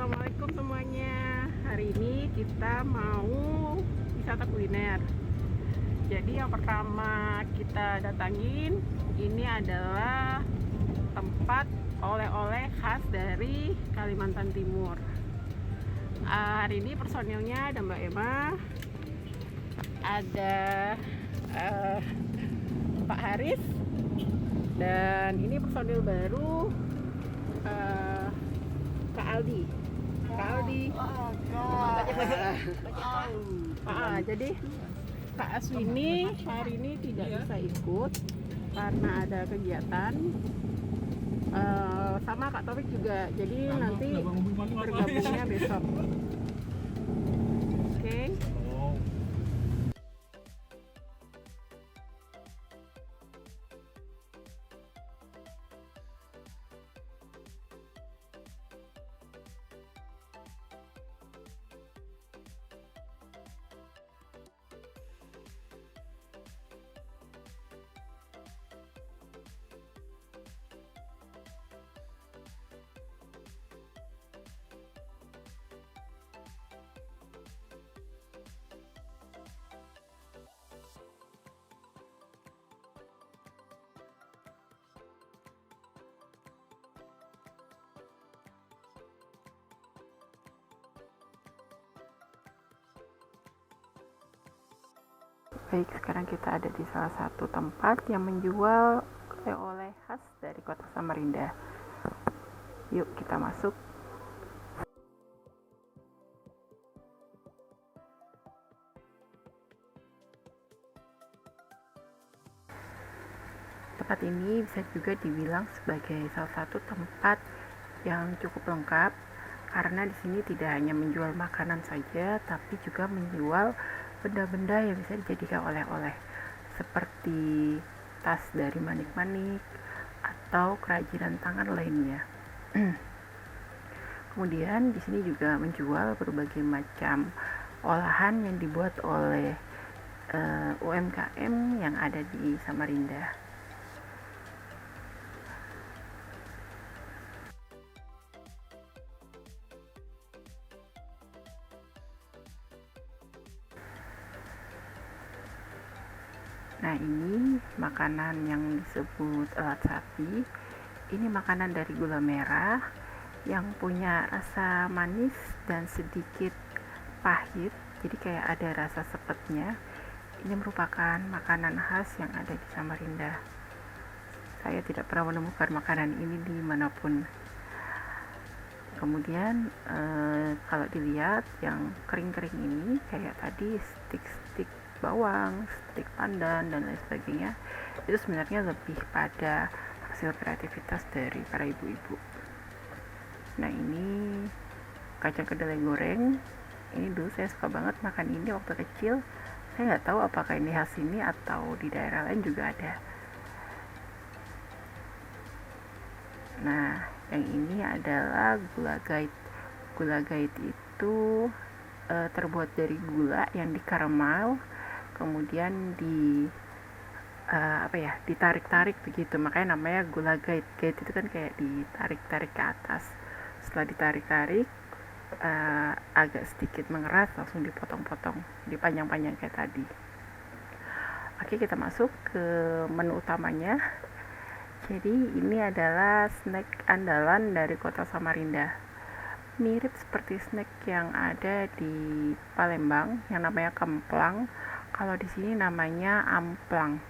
Assalamualaikum semuanya. Hari ini kita mau wisata kuliner. Jadi yang pertama kita datangin ini adalah tempat oleh-oleh khas dari Kalimantan Timur. Hari ini personilnya ada Mbak Emma, ada Pak Haris, dan ini personil baru Kak Aldi. Jadi Kak Aswini hari ini tidak bisa ikut karena ada kegiatan. Sama Kak Taufik juga. Jadi nanti bergabungnya besok. Oke. Baik, sekarang kita ada di salah satu tempat yang menjual oleh-oleh khas dari Kota Samarinda. Yuk kita masuk. Tempat ini bisa juga dibilang sebagai salah satu tempat yang cukup lengkap karena di sini tidak hanya menjual makanan saja, tapi juga menjual benda-benda yang bisa dijadikan oleh-oleh seperti tas dari manik-manik atau kerajinan tangan lainnya. Kemudian di sini juga menjual berbagai macam olahan yang dibuat oleh UMKM yang ada di Samarinda. Nah, ini makanan yang disebut elat sapi. Ini makanan dari gula merah yang punya rasa manis dan sedikit pahit. Jadi kayak ada rasa sepetnya. Ini merupakan makanan khas yang ada di Samarinda. Saya tidak pernah menemukan makanan ini dimanapun. Kemudian kalau dilihat yang kering-kering ini kayak tadi stik-stik bawang, stik pandan dan lain sebagainya, itu sebenarnya lebih pada hasil kreativitas dari para ibu-ibu. Nah, ini kacang kedelai goreng. Ini dulu saya suka banget makan ini waktu kecil. Saya nggak tahu apakah ini khas ini atau di daerah lain juga ada. Nah, yang ini adalah gula gait. Gula gait itu terbuat dari gula yang dikaramel, kemudian ditarik-tarik begitu, makanya namanya gula gait. Gait itu kan kayak ditarik-tarik ke atas. Setelah ditarik-tarik agak sedikit mengeras, langsung dipotong-potong, dipanjang-panjang kayak tadi. Oke, kita masuk ke menu utamanya. Jadi ini adalah snack andalan dari Kota Samarinda. Mirip seperti snack yang ada di Palembang yang namanya kemplang. Kalau di sini namanya amplang.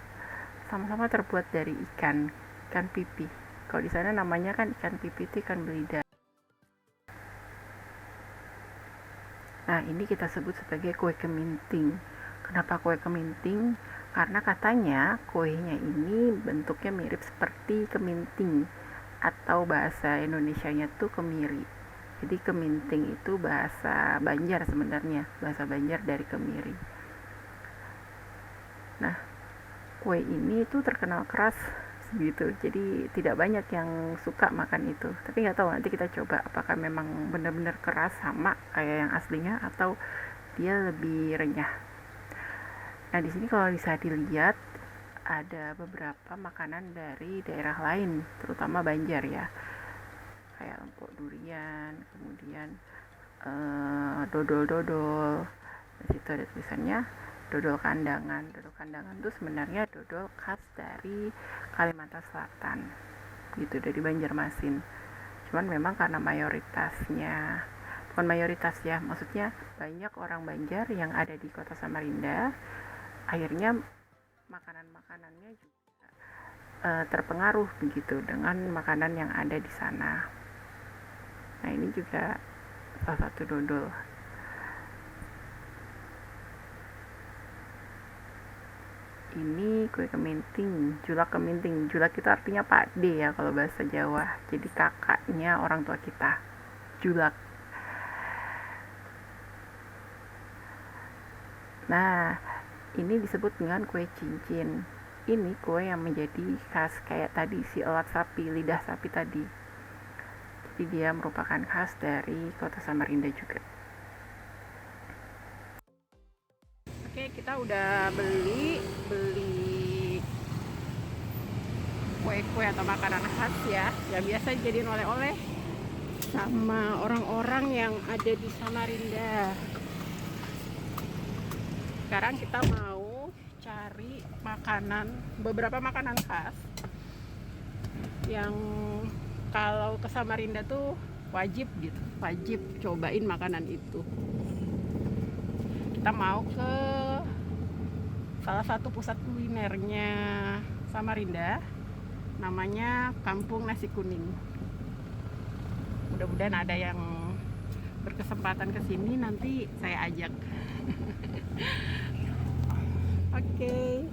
Sama-sama terbuat dari ikan pipi. Kalau di sana namanya kan ikan pipi itu ikan belida. Nah, ini kita sebut sebagai kue keminting. Kenapa kue keminting? Karena katanya kuenya ini bentuknya mirip seperti keminting, atau bahasa Indonesianya tuh kemiri. Jadi keminting itu bahasa Banjar sebenarnya, bahasa Banjar dari kemiri. Nah, kue ini tuh terkenal keras gitu, jadi tidak banyak yang suka makan itu. Tapi nggak tahu, nanti kita coba apakah memang benar-benar keras sama kayak yang aslinya atau dia lebih renyah. Nah, di sini kalau bisa dilihat ada beberapa makanan dari daerah lain, terutama Banjar ya. kayak lempok durian, kemudian dodol-dodol. Di situ ada tulisannya dodol kandangan. Dodol kandangan itu sebenarnya dodol khas dari Kalimantan Selatan, gitu, dari Banjarmasin. Cuman memang karena mayoritasnya, bukan mayoritas ya, maksudnya banyak orang Banjar yang ada di kota Samarinda, akhirnya makanan-makanannya juga terpengaruh begitu dengan makanan yang ada di sana. Nah, ini juga salah satu dodol. Ini kue keminting, julak keminting. Julak itu artinya pakde ya kalau bahasa Jawa. Jadi kakaknya orang tua kita. Julak. Nah, ini disebut dengan kue cincin. Ini kue yang menjadi khas kayak tadi si elat sapi, lidah sapi tadi. Jadi dia merupakan khas dari kota Samarinda juga. Oke, kita udah beli kue-kue atau makanan khas ya, yang biasa jadiin oleh-oleh sama orang-orang yang ada di Samarinda. Sekarang kita mau cari beberapa makanan khas yang kalau ke Samarinda tuh wajib cobain makanan itu. Kita mau ke salah satu pusat kulinernya Samarinda, namanya Kampung Nasi Kuning. Mudah-mudahan ada yang berkesempatan ke sini, nanti saya ajak. Oke.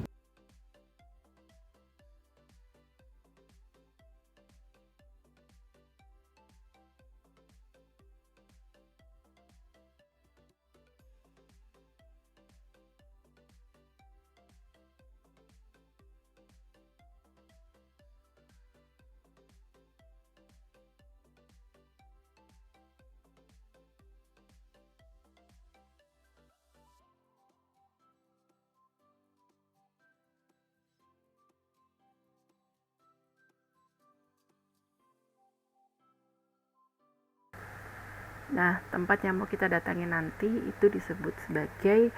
Nah, tempat yang mau kita datangi nanti itu disebut sebagai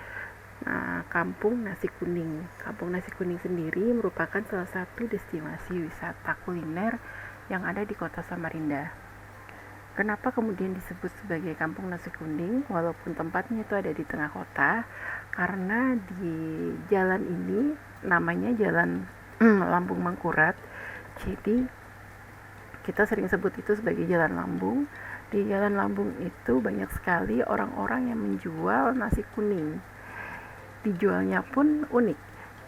Kampung Nasi Kuning. Kampung Nasi Kuning sendiri merupakan salah satu destinasi wisata kuliner yang ada di kota Samarinda. Kenapa kemudian disebut sebagai Kampung Nasi Kuning walaupun tempatnya itu ada di tengah kota? Karena di jalan ini namanya Jalan Lambung Mangkurat. Jadi kita sering sebut itu sebagai Jalan Lambung. Di Jalan Lambung itu banyak sekali orang-orang yang menjual nasi kuning. Dijualnya pun unik.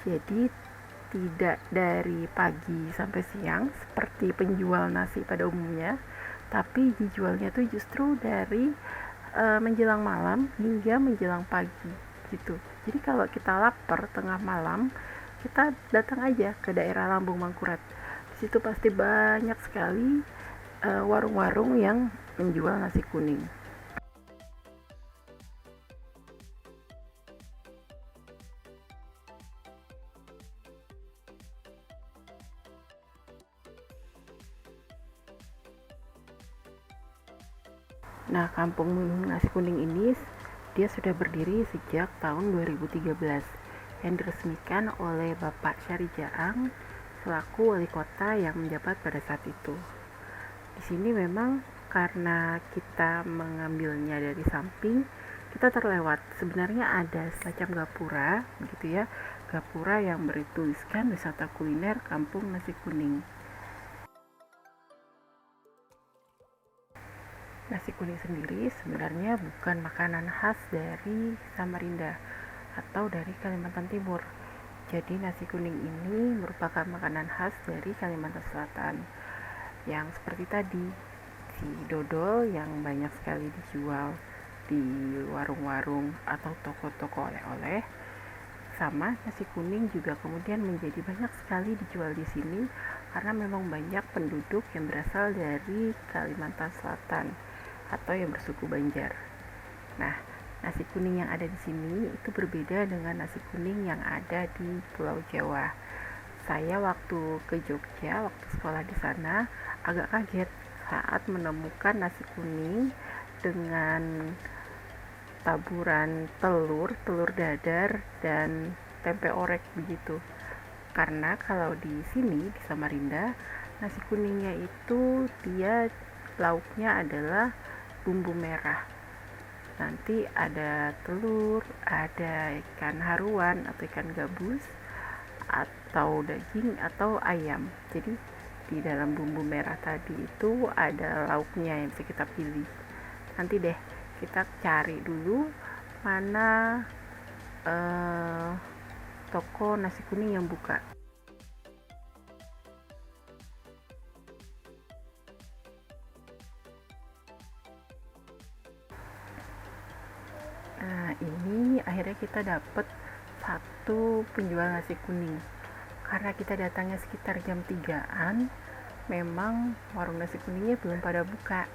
Jadi tidak dari pagi sampai siang seperti penjual nasi pada umumnya, tapi dijualnya tuh justru dari menjelang malam hingga menjelang pagi gitu. Jadi kalau kita lapar tengah malam, kita datang aja ke daerah Lambung Mangkurat. Di situ pasti banyak sekali warung-warung yang menjual nasi kuning. Nah, Kampung Nasi Kuning ini dia sudah berdiri sejak tahun 2013 yang diresmikan oleh Bapak Syari Jaang selaku wali kota yang menjabat pada saat itu. Di sini memang karena kita mengambilnya dari samping, kita terlewat. Sebenarnya ada semacam gapura, begitu ya, gapura yang bertuliskan wisata kuliner Kampung Nasi Kuning. Nasi kuning sendiri sebenarnya bukan makanan khas dari Samarinda atau dari Kalimantan Timur. Jadi nasi kuning ini merupakan makanan khas dari Kalimantan Selatan yang seperti tadi, si dodol yang banyak sekali dijual di warung-warung atau toko-toko oleh-oleh, sama nasi kuning juga kemudian menjadi banyak sekali dijual di sini karena memang banyak penduduk yang berasal dari Kalimantan Selatan atau yang bersuku Banjar. Nah, nasi kuning yang ada di sini itu berbeda dengan nasi kuning yang ada di Pulau Jawa. Saya waktu ke Jogja, waktu sekolah di sana, agak kaget saat menemukan nasi kuning dengan taburan telur dadar dan tempe orek begitu. Karena kalau di sini di Samarinda, nasi kuningnya itu dia lauknya adalah bumbu merah. Nanti ada telur, ada ikan haruan atau ikan gabus, atau daging atau ayam. Jadi di dalam bumbu merah tadi itu ada lauknya yang bisa kita pilih. Nanti deh kita cari dulu mana toko nasi kuning yang buka. Nah, ini akhirnya kita dapat satu penjual nasi kuning. Karena kita datangnya sekitar jam 3-an, memang warung nasi kuningnya belum pada buka.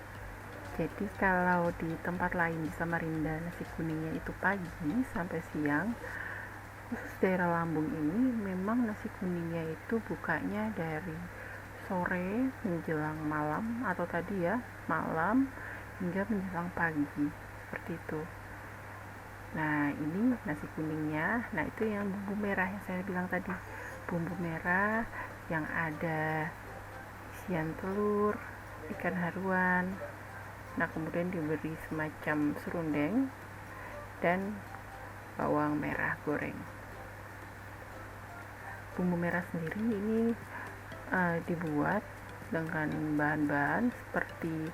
Jadi kalau di tempat lain di Samarinda nasi kuningnya itu pagi sampai siang, khusus daerah Lambung ini memang nasi kuningnya itu bukanya dari sore menjelang malam, atau tadi ya malam hingga menjelang pagi, seperti itu. Nah, ini nasi kuningnya. Nah, itu yang bumbu merah yang saya bilang tadi, bumbu merah yang ada isian telur, ikan haruan. Nah, kemudian diberi semacam serundeng dan bawang merah goreng. Bumbu merah sendiri ini dibuat dengan bahan-bahan seperti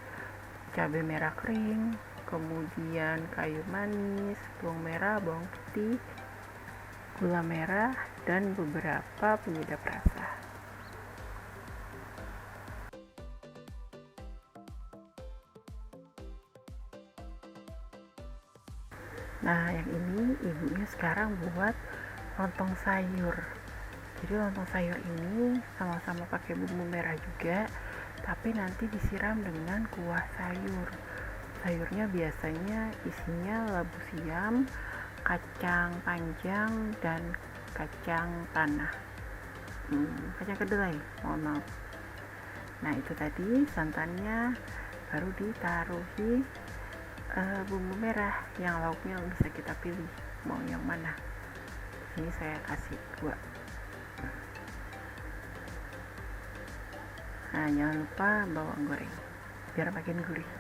cabai merah kering, kemudian kayu manis, bawang merah, bawang putih, gula merah, dan beberapa penyedap rasa. Nah, yang ini ibunya sekarang buat lontong sayur. Jadi lontong sayur ini sama-sama pakai bumbu merah juga, tapi nanti disiram dengan kuah sayur. Sayurnya biasanya isinya labu siam, kacang panjang, dan kacang tanah. Kacang kedelai, mohon maaf. Nah, itu tadi santannya, baru ditaruhi bumbu merah yang lauknya bisa kita pilih mau yang mana. Ini saya kasih 2. Nah, jangan lupa bawang goreng biar makin gurih.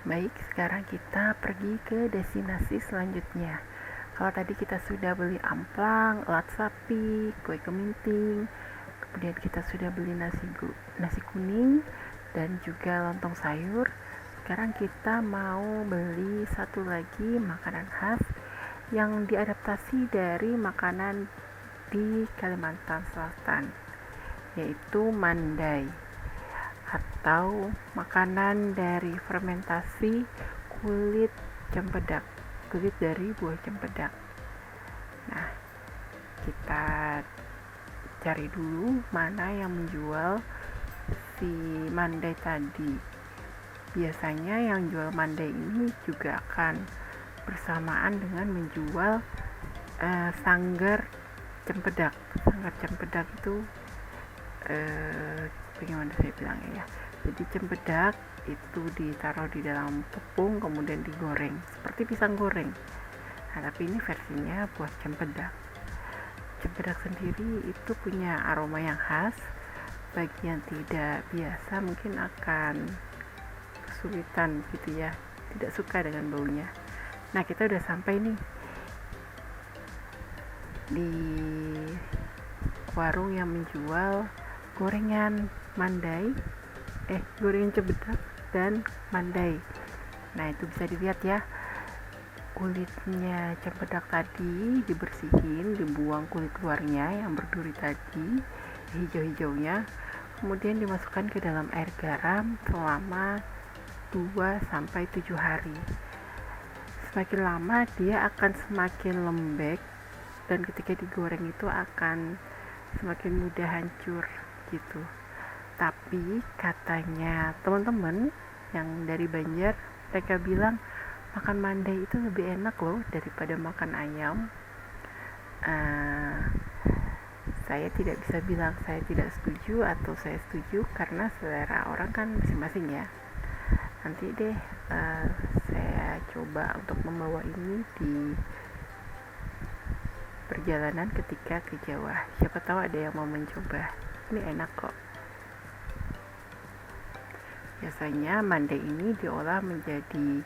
Baik, sekarang kita pergi ke destinasi selanjutnya. Kalau tadi kita sudah beli amplang, elat sapi, kue keminting, kemudian kita sudah beli nasi kuning dan juga lontong sayur. Sekarang kita mau beli satu lagi makanan khas yang diadaptasi dari makanan di Kalimantan Selatan, yaitu mandai, atau makanan dari fermentasi kulit cempedak, kulit dari buah cempedak. Nah, kita cari dulu mana yang menjual si mandai tadi. Biasanya yang jual mandai ini juga akan bersamaan dengan menjual sanggar cempedak. Sanggar cempedak itu bagaimana saya bilangnya ya, jadi cempedak itu ditaruh di dalam tepung kemudian digoreng seperti pisang goreng. Nah, tapi ini versinya buat cempedak. Cempedak sendiri itu punya aroma yang khas. Bagi yang tidak biasa mungkin akan kesulitan gitu ya, tidak suka dengan baunya. Nah, kita udah sampai nih di warung yang menjual gorengan cempedak dan mandai. Nah, itu bisa dilihat ya, kulitnya cempedak tadi dibersihin, dibuang kulit luarnya yang berduri tadi, hijau-hijaunya, kemudian dimasukkan ke dalam air garam selama 2-7 hari. Semakin lama dia akan semakin lembek, dan ketika digoreng itu akan semakin mudah hancur gitu. Tapi katanya teman-teman yang dari Banjar, mereka bilang makan mandai itu lebih enak loh daripada makan ayam. uh, saya tidak bisa bilang saya tidak setuju atau saya setuju, karena selera orang kan masing-masing ya. Nanti deh saya coba untuk membawa ini di perjalanan ketika ke Jawa. Siapa tahu ada yang mau mencoba. Ini enak kok. Biasanya mandai ini diolah menjadi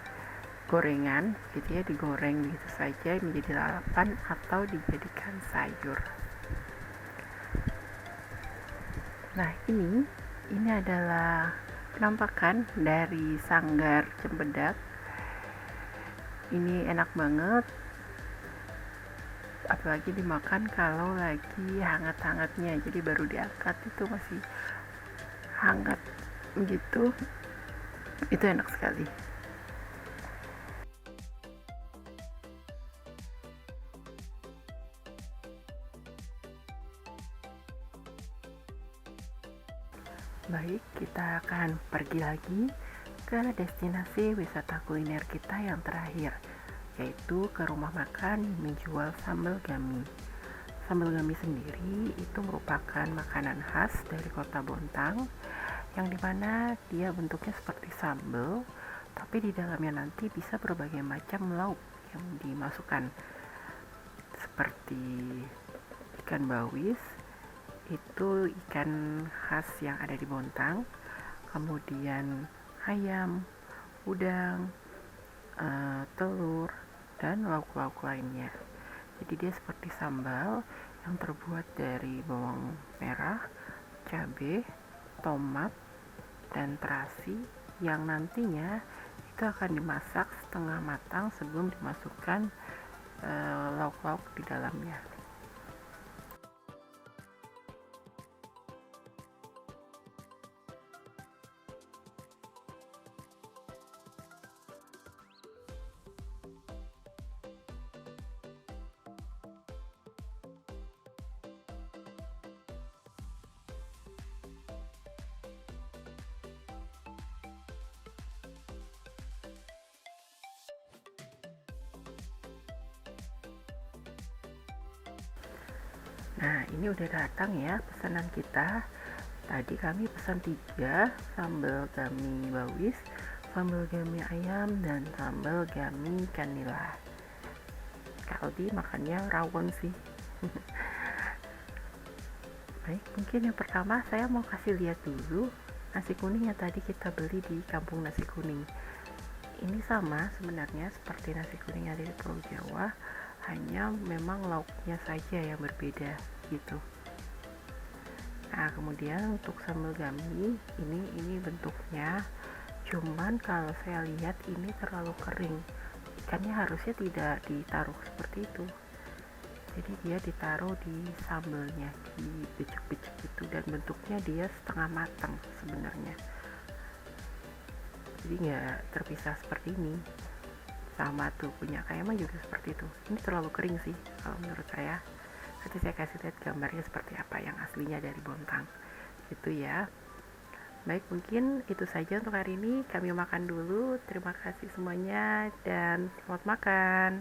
gorengan gitu ya, digoreng gitu saja menjadi lalapan atau dijadikan sayur. Nah, ini adalah penampakan dari Sanggar Cempedak. Ini enak banget, apalagi dimakan kalau lagi hangat-hangatnya, jadi baru diangkat itu masih hangat gitu, itu enak sekali. Baik, kita akan pergi lagi ke destinasi wisata kuliner kita yang terakhir, yaitu ke rumah makan yang menjual sambal gami. Sambal gami sendiri itu merupakan makanan khas dari kota Bontang, yang dimana dia bentuknya seperti sambal, tapi di dalamnya nanti bisa berbagai macam lauk yang dimasukkan, seperti ikan bawis, itu ikan khas yang ada di Bontang, kemudian ayam, udang, telur, dan lauk-lauk lainnya. Jadi dia seperti sambal yang terbuat dari bawang merah, cabai, tomat, dan terasi, yang nantinya itu akan dimasak setengah matang sebelum dimasukkan lauk-lauk di dalamnya. Nah, ini udah datang ya pesanan kita. Tadi kami pesan 3, sambal gami bawis, sambal gami ayam, dan sambal gami ikan nila. Kaldi makannya rawon sih. Baik, mungkin yang pertama saya mau kasih lihat dulu nasi kuning yang tadi kita beli di Kampung Nasi Kuning. Ini sama sebenarnya seperti nasi kuning yang ada di Pulau Jawa, hanya memang lauknya saja yang berbeda gitu. Nah, kemudian untuk sambal gami ini bentuknya, cuman kalau saya lihat ini terlalu kering. Ikannya harusnya tidak ditaruh seperti itu. Jadi dia ditaruh di sambalnya, dibicek-bicek gitu, dan bentuknya dia setengah matang sebenarnya. Jadi nggak terpisah seperti ini. Sama tuh punya kayaknya juga seperti itu. Ini terlalu kering sih kalau menurut saya. Nanti saya kasih lihat gambarnya seperti apa yang aslinya dari Bontang gitu ya. Baik, mungkin itu saja untuk hari ini. Kami makan dulu. Terima kasih semuanya dan selamat makan.